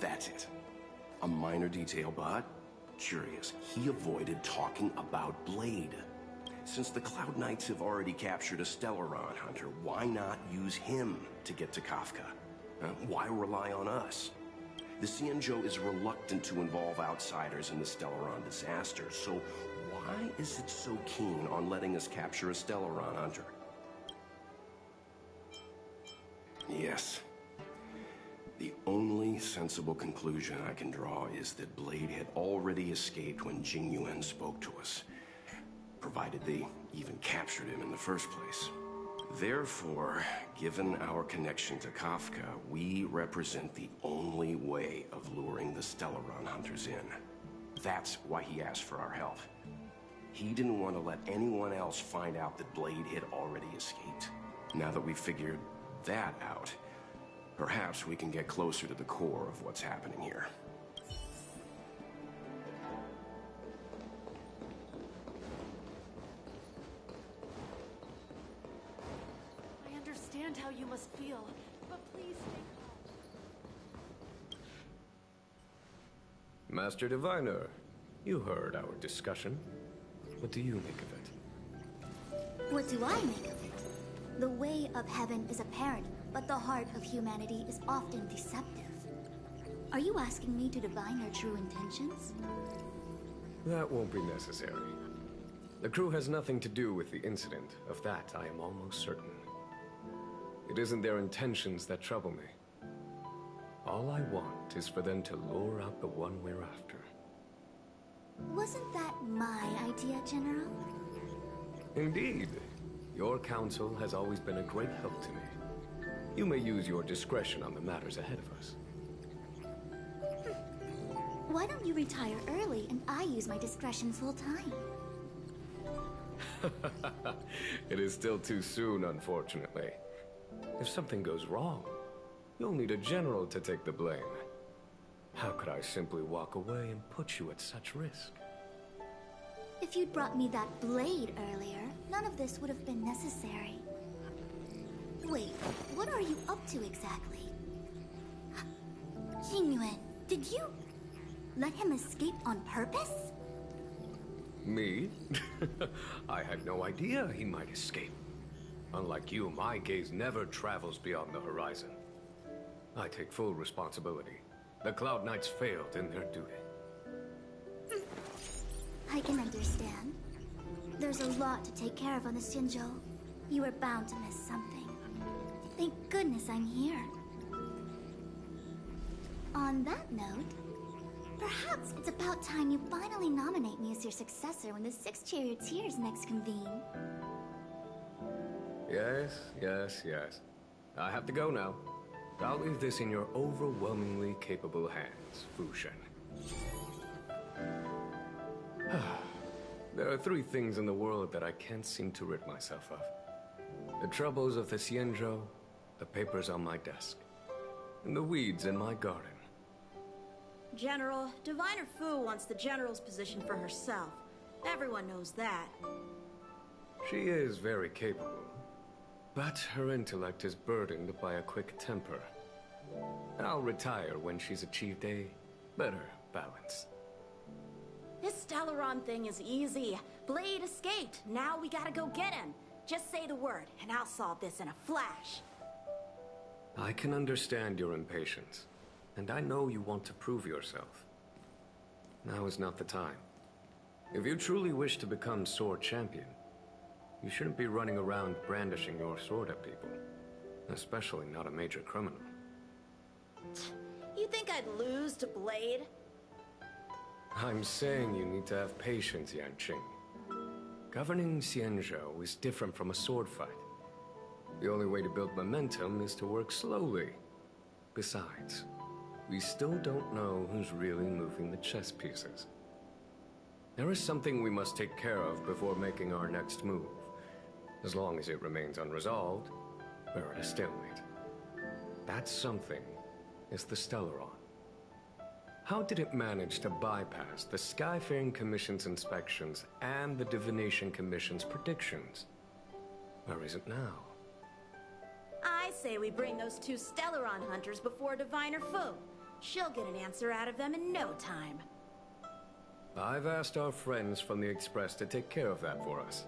[SPEAKER 10] That's it. A minor detail, but curious. He avoided talking about Blade. Since the Cloud Knights have already captured a Stellaron hunter, why not use him to get to Kafka? Why rely on us? The Xianzhou is reluctant to involve outsiders in the Stellaron disaster, so why is it so keen on letting us capture a Stellaron hunter? Yes. The only sensible conclusion I can draw is that Blade had already escaped when Jing Yuan spoke to us, provided they even captured him in the first place. Therefore, given our connection to Kafka, we represent the only way of luring the Stellaron hunters in. That's why he asked for our help. He didn't want to let anyone else find out that Blade had already escaped. Now that we've figured that out, perhaps we can get closer to the core of what's happening here.
[SPEAKER 11] How you must feel, but please stay calm.
[SPEAKER 4] Master Diviner, you heard our discussion. What do you make of it?
[SPEAKER 2] What do I make of it? The way of heaven is apparent, but the heart of humanity is often deceptive. Are you asking me to divine her true intentions?
[SPEAKER 4] That won't be necessary. The crew has nothing to do with the incident. Of that, I am almost certain. It isn't their intentions that trouble me. All I want is for them to lure out the one we're after.
[SPEAKER 2] Wasn't that my idea, General?
[SPEAKER 4] Indeed. Your counsel has always been a great help to me. You may use your discretion on the matters ahead of us.
[SPEAKER 2] Why don't you retire early and I use my discretion full time?
[SPEAKER 4] It is still too soon, unfortunately. If something goes wrong, you'll need a general to take the blame. How could I simply walk away and put you at such risk?
[SPEAKER 2] If you'd brought me that blade earlier, none of this would have been necessary. Wait, what are you up to exactly? Jing Yuan, did you let him escape on purpose?
[SPEAKER 4] Me? I had no idea he might escape. Unlike you, my gaze never travels beyond the horizon. I take full responsibility. The Cloud Knights failed in their duty.
[SPEAKER 8] I can understand. There's a lot to take care of on the Xianzhou. You were bound to miss something. Thank goodness I'm here. On that note, perhaps it's about time you finally nominate me as your successor when the Six Charioteers next convene.
[SPEAKER 4] Yes. I have to go now. I'll leave this in your overwhelmingly capable hands, Fu Shen. There are 3 things in the world that I can't seem to rid myself of. The troubles of the Xianzhou, the papers on my desk, and the weeds in my garden.
[SPEAKER 13] General, Diviner Fu wants the General's position for herself. Everyone knows that.
[SPEAKER 4] She is very capable, but her intellect is burdened by a quick temper. I'll retire when she's achieved a better balance.
[SPEAKER 13] This Stellaron thing is easy. Blade escaped. Now we gotta go get him. Just say the word, and I'll solve this in a flash.
[SPEAKER 4] I can understand your impatience, and I know you want to prove yourself. Now is not the time. If you truly wish to become sword champion, you shouldn't be running around brandishing your sword at people, especially not a major criminal.
[SPEAKER 13] You think I'd lose to Blade?
[SPEAKER 4] I'm saying you need to have patience, Yanqing. Governing Xianzhou is different from a sword fight. The only way to build momentum is to work slowly. Besides, we still don't know who's really moving the chess pieces. There is something we must take care of before making our next move. As long as it remains unresolved, we're at a stalemate. That something is the Stellaron. How did it manage to bypass the Skyfaring Commission's inspections and the Divination Commission's predictions? Where is it now?
[SPEAKER 13] I say we bring those 2 Stellaron hunters before Diviner Fu. She'll get an answer out of them in no time.
[SPEAKER 4] I've asked our friends from the Express to take care of that for us.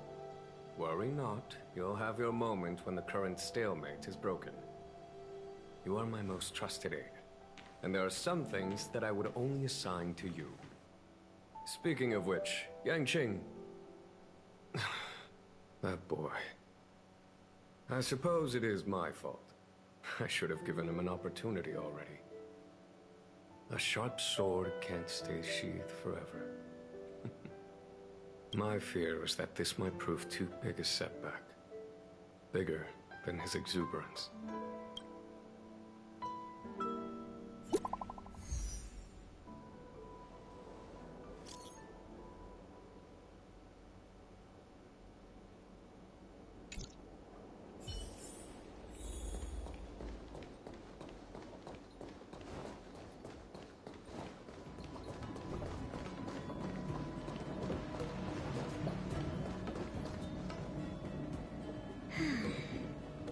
[SPEAKER 4] Worry not, you'll have your moment when the current stalemate is broken. You are my most trusted aide, and there are some things that I would only assign to you. Speaking of which, Yanqing... that boy... I suppose it is my fault. I should have given him an opportunity already. A sharp sword can't stay sheathed forever. My fear is that this might prove too big a setback. Bigger than his exuberance.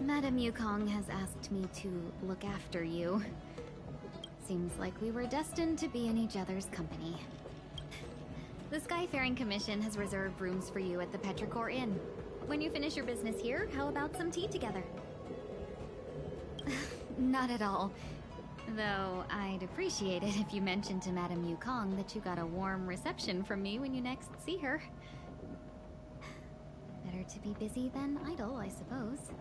[SPEAKER 2] Madame Yukong has asked me to look after you. Seems like we were destined to be in each other's company. The Skyfaring Commission has reserved rooms for you at the Petrichor Inn. When you finish your business here, how about some tea together? Not at all. Though I'd appreciate it if you mentioned to Madame Yukong that you got a warm reception from me when you next see her. Better to be busy than idle, I suppose.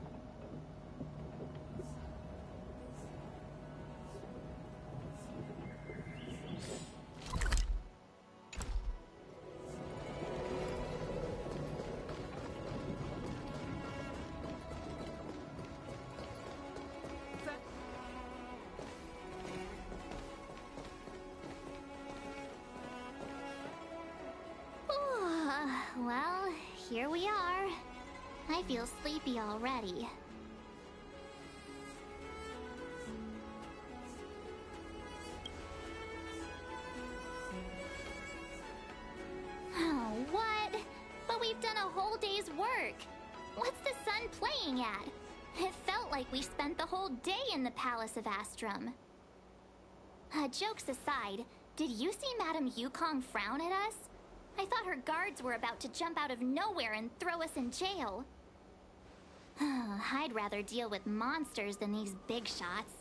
[SPEAKER 8] Well, here we are. I feel sleepy already. Oh, what? But we've done a whole day's work. What's the sun playing at? It felt like we spent the whole day in the Palace of Astrum. Jokes aside, did you see Madame Yukong frown at us? I thought her guards were about to jump out of nowhere and throw us in jail. I'd rather deal with monsters than these big shots.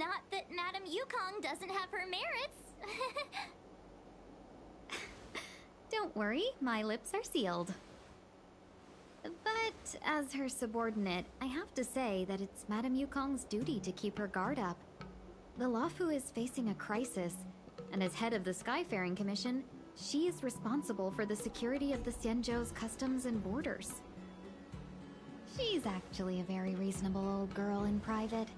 [SPEAKER 8] Not that Madame Yukong doesn't have her merits. Don't worry, my lips are sealed. But as her subordinate, I have to say that it's Madame Yukong's duty to keep her guard up. The Luofu is facing a crisis, and as head of the Skyfaring Commission, she is responsible for the security of the Xianzhou's customs and borders. She's actually a very reasonable old girl in private.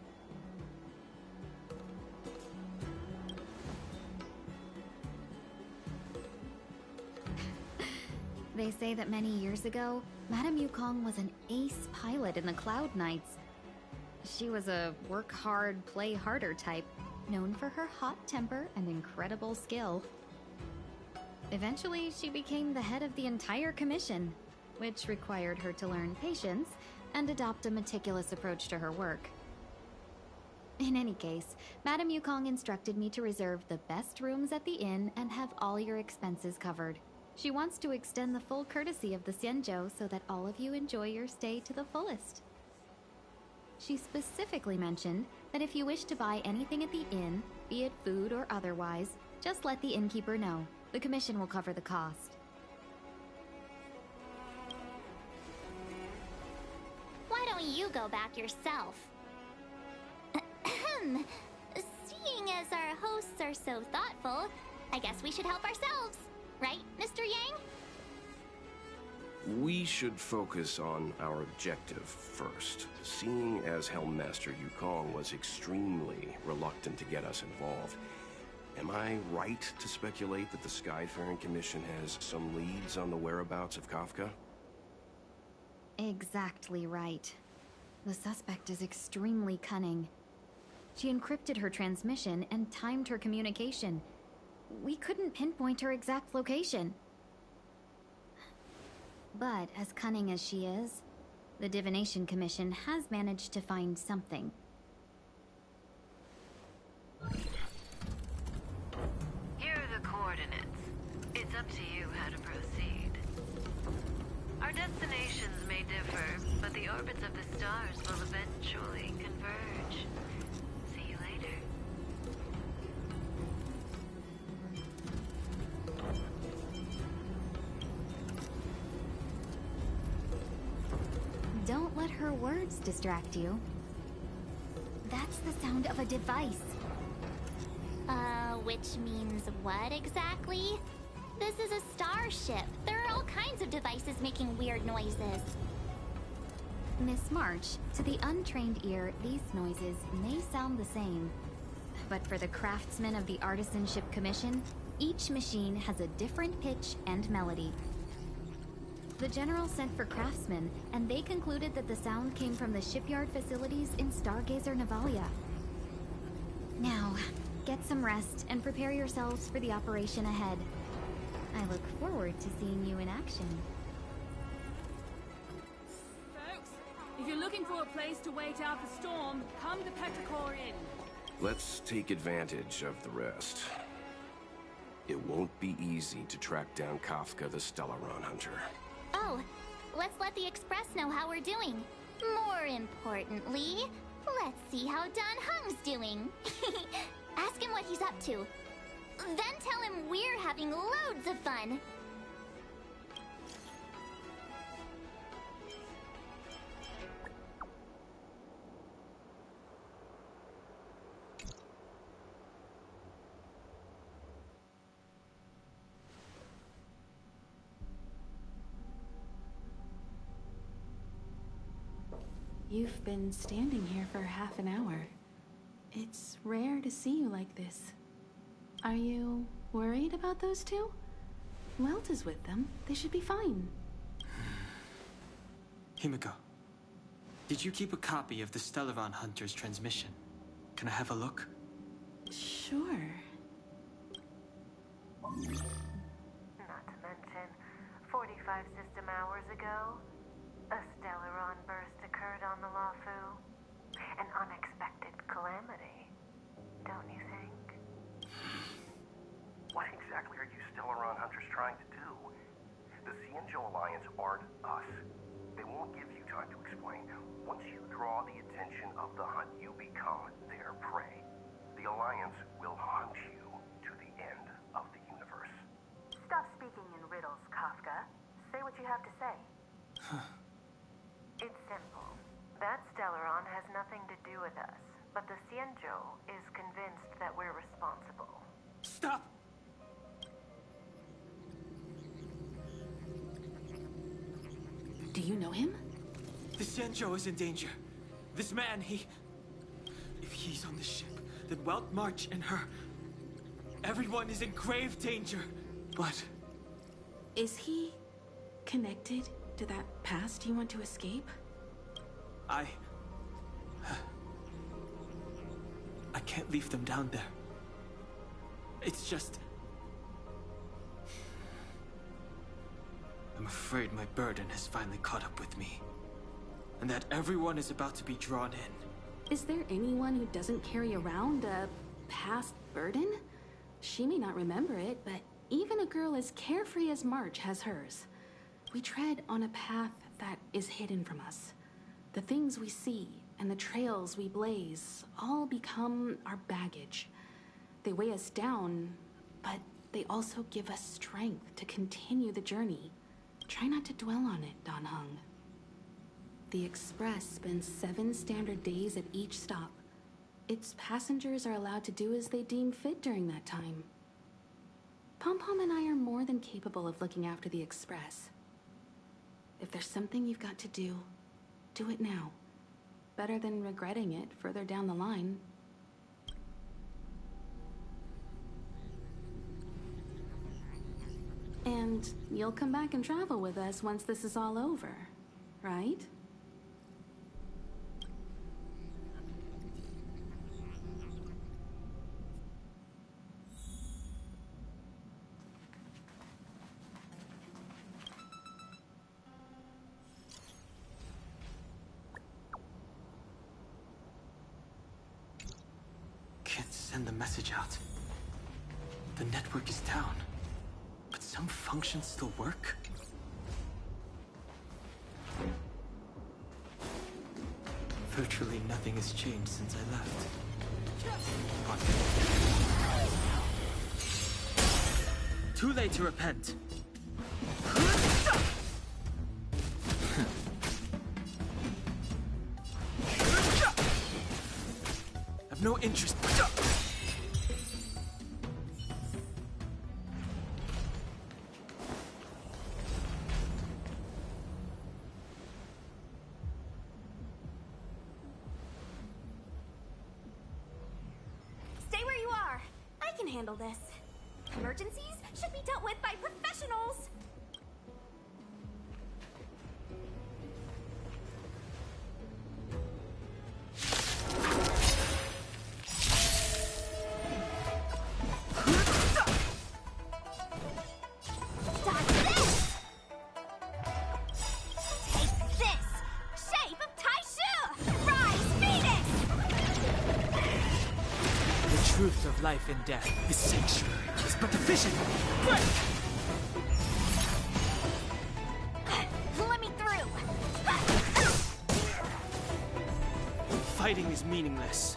[SPEAKER 8] They say that many years ago, Madame Yukong was an ace pilot in the Cloud Knights. She was a work hard, play harder type, known for her hot temper and incredible skill. Eventually, she became the head of the entire commission, which required her to learn patience and adopt a meticulous approach to her work. In any case, Madame Yukong instructed me to reserve the best rooms at the inn and have all your expenses covered. She wants to extend the full courtesy of the Xianzhou so that all of you enjoy your stay to the fullest. She specifically mentioned that if you wish to buy anything at the inn, be it food or otherwise, just let the innkeeper know. The commission will cover the cost. Why don't you go back yourself? Seeing as our hosts are so thoughtful, I guess we should help ourselves. Right, Mr. Yang?
[SPEAKER 10] We should focus on our objective first. Seeing as Helmmaster Yukong was extremely reluctant to get us involved, am I right to speculate that the Skyfaring Commission has some leads on the whereabouts of Kafka?
[SPEAKER 8] Exactly right. The suspect is extremely cunning. She encrypted her transmission and timed her communication. We couldn't pinpoint her exact location. But as cunning as she is, the Divination Commission has managed to find something.
[SPEAKER 11] Here are the coordinates. It's up to you how to proceed. Our destinations may differ, but the orbits of the stars will eventually converge. See you later.
[SPEAKER 8] Don't let her words distract you. That's the sound of a device. Which means what exactly? This is a starship. There are all kinds of devices making weird noises. Miss March, to the untrained ear, these noises may sound the same. But for the craftsmen of the Artisanship Commission, each machine has a different pitch and melody. The General sent for craftsmen, and they concluded that the sound came from the shipyard facilities in Stargazer Navalia. Now, get some rest and prepare yourselves for the operation ahead. I look forward to seeing you in action.
[SPEAKER 14] Folks, if you're looking for a place to wait out the storm, come to Petrichor Inn.
[SPEAKER 10] Let's take advantage of the rest. It won't be easy to track down Kafka the Stellaron Hunter.
[SPEAKER 8] Oh, let's let the Express know how we're doing. More importantly, let's see how Don Hung's doing. Ask him what he's up to. Then tell him we're having loads of fun.
[SPEAKER 5] You've been standing here for half an hour. It's rare to see you like this. Are you worried about those two? Welt is with them. They should be fine.
[SPEAKER 7] Himiko, did you keep a copy of the Stellaron Hunter's transmission? Can I have a look?
[SPEAKER 5] Sure.
[SPEAKER 11] Not to mention, 45 system hours ago, a Stellaron burst occurred on the Luofu. An unexpected calamity, don't you think?
[SPEAKER 10] What exactly are you Stellaron Hunters trying to do? The Xianzhou Alliance aren't us. They won't give you time to explain. Once you draw the attention of the hunt, you become their prey. the Alliance will hunt you to the end of the universe.
[SPEAKER 11] Stop speaking in riddles, Kafka. Say what you have to say. It's simple. That Stellaron has nothing to do with us, but the Xianzhou is convinced that we're responsible.
[SPEAKER 7] Stop!
[SPEAKER 5] Do you know him?
[SPEAKER 7] The Xianzhou is in danger. This man, if he's on the ship, then Welt March and her... Everyone is in grave danger. But...
[SPEAKER 5] Is he connected to that past you want to escape?
[SPEAKER 7] I can't leave them down there. It's just... I'm afraid my burden has finally caught up with me. And that everyone is about to be drawn in.
[SPEAKER 5] Is there anyone who doesn't carry around a past burden? She may not remember it, but even a girl as carefree as March has hers. We tread on a path that is hidden from us. The things we see and the trails we blaze all become our baggage. They weigh us down, but they also give us strength to continue the journey. Try not to dwell on it, Dan Heng. The Express spends 7 standard days at each stop. Its passengers are allowed to do as they deem fit during that time. Pom-Pom and I are more than capable of looking after the Express. If there's something you've got to do it now. Better than regretting it further down the line. And you'll come back and travel with us once this is all over, right?
[SPEAKER 7] Can't send the message out. The network is down. But some functions still work? Virtually nothing has changed since I left. Too late to repent. I've no interest.
[SPEAKER 3] Stay where you are. I can handle this. Emergencies should be dealt with by professionals.
[SPEAKER 7] Truth of life and death. This sanctuary is but a vision. Break!
[SPEAKER 3] Let me through.
[SPEAKER 7] Fighting is meaningless.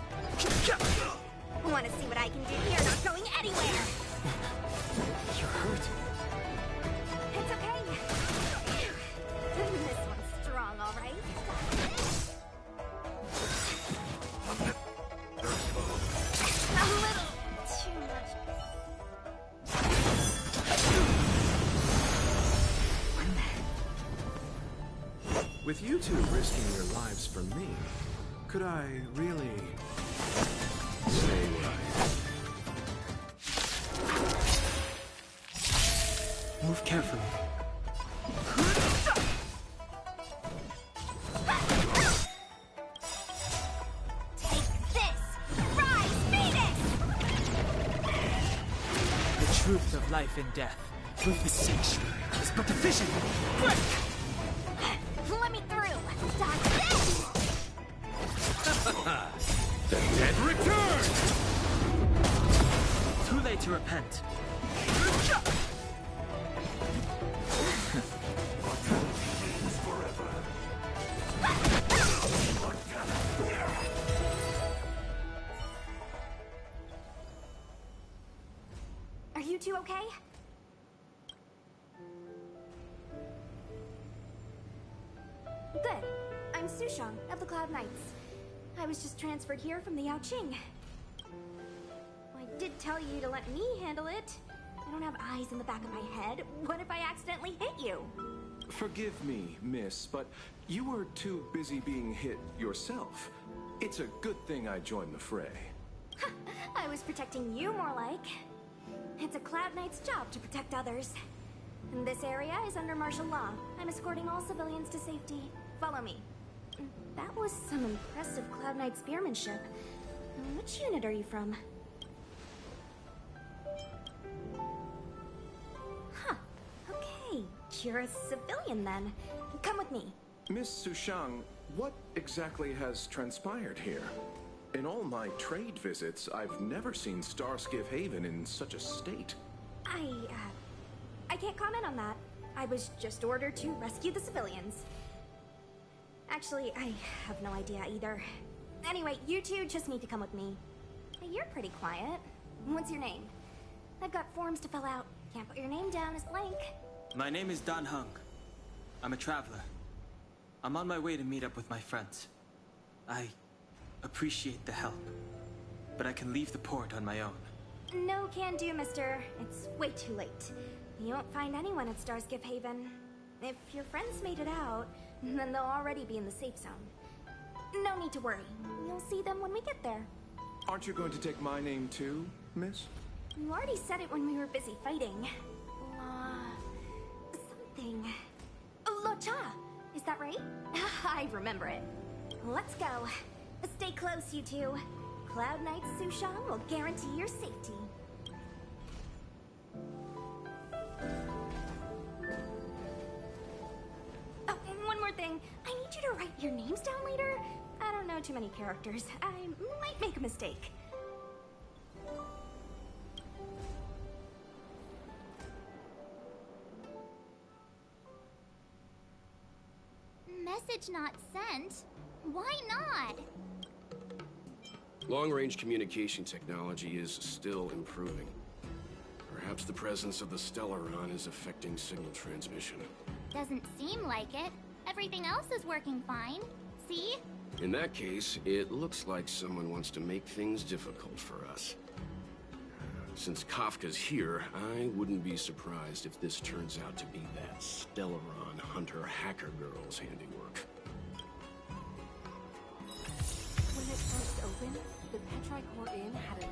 [SPEAKER 3] Want to see what I can do here? Not going anywhere.
[SPEAKER 7] You're hurt.
[SPEAKER 3] It's okay. This one's strong, all right.
[SPEAKER 4] With you two risking your lives for me, could I really stay where I am?
[SPEAKER 7] Move carefully.
[SPEAKER 3] Take this! Rise, Phoenix!
[SPEAKER 7] The truth of life and death. With the sanctuary is but a vision. Break!
[SPEAKER 3] Let me through! Dodge this!
[SPEAKER 4] The dead return!
[SPEAKER 7] Too late to repent.
[SPEAKER 2] Good. I'm Sushang of the Cloud Knights. I was just transferred here from the Yaoqing. I did tell you to let me handle it. I don't have eyes in the back of my head. What if I accidentally hit you?
[SPEAKER 15] Forgive me, miss, but you were too busy being hit yourself. It's a good thing I joined the fray.
[SPEAKER 2] I was protecting you more like. It's a Cloud Knight's job to protect others. And this area is under martial law. I'm escorting all civilians to safety. Follow me. That was some impressive Cloud Knight spearmanship. Which unit are you from? Huh. Okay. You're a civilian then. Come with me.
[SPEAKER 15] Miss Sushang, what exactly has transpired here? In all my trade visits, I've never seen Starskiff Haven in such a state.
[SPEAKER 2] I can't comment on that. I was just ordered to rescue the civilians. Actually, I have no idea either. Anyway, you two just need to come with me. You're pretty quiet. What's your name? I've got forms to fill out. Can't put your name down as blank.
[SPEAKER 7] My name is Dan Heng. I'm a traveler. I'm on my way to meet up with my friends. I appreciate the help, but I can leave the port on my own.
[SPEAKER 2] No can do, mister. It's way too late. You won't find anyone at Starskiff Haven. If your friends made it out, then they'll already be in the safe zone. No need to worry. You'll see them when we get there.
[SPEAKER 15] Aren't you going to take my name too, miss?
[SPEAKER 2] You already said it when we were busy fighting. Something. Lo Cha! Is that right? I remember it. Let's go. Stay close, you two. Cloud Knight Sushang will guarantee your safety. Oh, one more thing. I need you to write your names down later. I don't know too many characters. I might make a mistake.
[SPEAKER 8] Message not sent? Why not?
[SPEAKER 10] Long-range communication technology is still improving. Perhaps the presence of the Stellaron is affecting signal transmission.
[SPEAKER 8] Doesn't seem like it. Everything else is working fine. See?
[SPEAKER 10] In that case, it looks like someone wants to make things difficult for us. Since Kafka's here, I wouldn't be surprised if this turns out to be that Stellaron hunter hacker girl's handiwork.
[SPEAKER 12] When it first opened, the Petrichor Inn had a